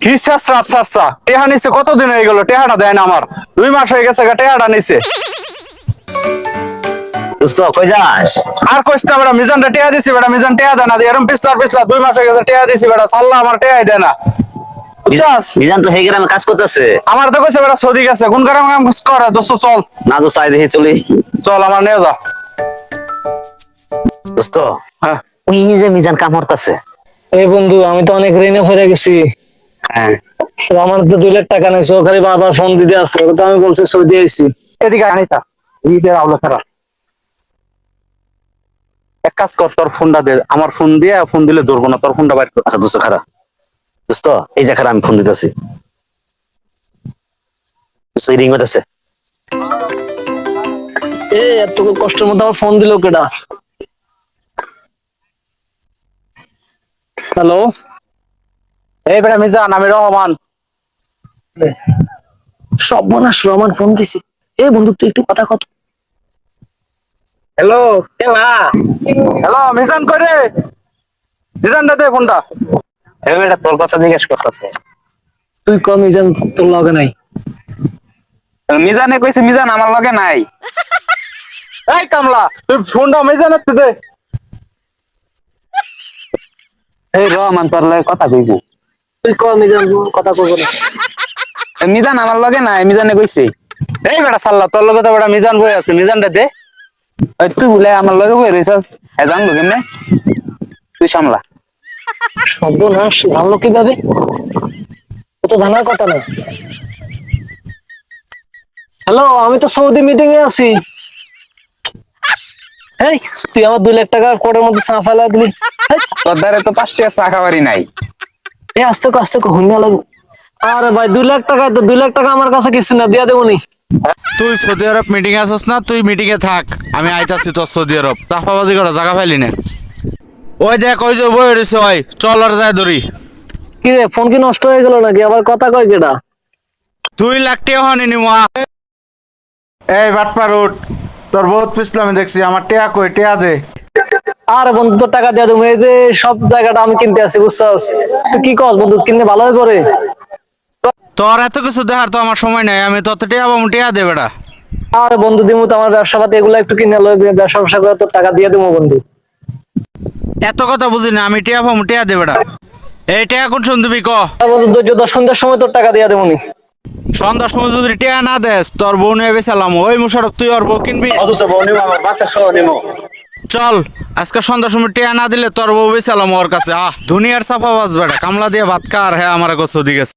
কি শেষরা টেহা নিচ্ছে কতদিন হয়ে গেল, টেহাটা দেয় না আমার, 2 মাস হয়ে গেছে টেহাটা নিচ্ছে। দোস্ত কই যাস? আর কইতে বেটা মিজানটা টেহা দিছি বেটা, মিজান টেহা দেয় না, এরম পিছলা 2 মাস হয়ে গেছে টেহা দিছি বেটা, সাল্লা আমার টেহাই দেয় না বুঝছস। মিজান তো হেগের আমি কাজ করতেছে। আমার তো কইছে বেটা সৌদি গেছে, কোন কারণে কাম করে দোস্ত, চল না দোস্ত আই দেখি চলি। চল আমার নিয়ে যা। দোস্ত হ্যাঁ ওই যে মিজান কাম করতেছে। এই বন্ধু আমি তো অনেক ঋণে ভরে গেছি। হ্যাঁ তো আমার তো 2 লাখ টাকা নেই, সরকারি বারবার ফোন দিতে আছে, তো আমি বলছি সৌদি আইছি। এদিকে আনিতা ঈদের আউলা খারাপ, এক কাজ কর, তোর ফোনটা দে, আমার ফোন দিয়ে, ফোন দিলে ধরবো না, তোর ফোনটা বাইর কর। আচ্ছা দোস্ত খারাপ, দোস্ত এই যে খারাপ আমি ফোন দিতেছি। দোস্ত রিং হইতেছে। এত কষ্টের মধ্যে আমার ফোন দিল কেডা? হ্যালো, এই বেটা মিজান, আমি রহমান। সর্বনাশ, রহমান ফোন দিছে। বন্ধু তুই একটু কথা কত। হ্যালো হ্যালো, মিজান কই রে? মিজান দে ফোনটা। এই বেটা তোর কথা জিজ্ঞেস করতেছে। তুই কম মিজান তোর লগে নাই। মিজানে কইছে মিজান আমার লগে নাই। এই কামলা, তুই ফোনটা মিজানের তে দে। এই রহমান তোর লগে কথা কইবো। তুই কম মিজান কথা কইব না। মিজান আমার লগে নাই, মিজানে কইছে। এই বেটা সাল্লা, তোর লগে তো বেটা মিজান বই আছে, মিজানটা দে। ওই তুই বলে আমার লগে বই রইছস, জানবো কেমনে? তুই সামলা। সর্বনাশ, জানলো কিভাবে? ও তো জানার কথা না। হ্যালো, আমি তো সৌদি মিটিং এ আছি। এই তুই আমার 2 লাখ টাকা কোটের মধ্যে চা ফেলা দিলি। তোর দ্বারে তো 5 টাকা চা খাবারই নাই। আস্তে আস্তে হুন্না লাগবে। আরে ভাই 2 লাখ টাকা, তো 2 লাখ টাকা আমার কাছে কিছু না, দিয়া দেবো নি। তুই সৌদি আরব মিটিং এ আসছ না, তুই মিটিং এ থাক, আমি আইতাছি তোর সৌদি আরব। তাফাবাজি করা জায়গা পাইলি না। ওই দেখ ওই যে বই রয়েছে, ওই চল আর যায় ধরি। কি রে, ফোন কি নষ্ট হয়ে গেল নাকি? আবার কথা কয় কেডা? 2 লাখ টাকা হনি নিমা। এই বাটপার উঠ, তোর বহুত পিছলা আমি দেখছি, আমার টেয়া কই, টেয়া দে। আরে বন্ধু তোর টাকা দিয়া দেবো, এই যে সব জায়গাটা আমি কিনতে আছি বুঝছস। তুই কি কস বন্ধু, কিনলে ভালো হয়ে পড়ে? তোর এত কিছু দেখার তো আমার সময় নাই, আমি তত টেয়া পাবো, টেয়া দে বেটা। আরে বন্ধু দিমু তো, আমার ব্যবসা পাতি এগুলো একটু কিনে লই, ব্যবসা করে তোর টাকা দিয়ে দেবো বন্ধু। এত কথা বুঝি না, আমি টেয়া পাবো, টেয়া দে বেটা। এই টেয়া কোন শুনবি ক? আর বন্ধু ধৈর্য ধর, সন্ধ্যার সময় তোর টাকা দিয়ে দেবো নি। সন্ধ্যার সময় যদি টেয়া না দেস, তোর বউ নিয়ে বেসালাম। ওই মুশারফ, তুই ওর বউ কিনবি? অথচ বউ নিবো, আমার বাচ্চা সহ নিবো। চল আজকে সন্ধ্যার সময় টেয়া না দিলে তোর বউ বেসালাম ওর কাছে। দুনিয়ার সাফা বাজ বেটা, কামলা দিয়ে ভাত খা আর হ্যাঁ আমার গোছ দিকে।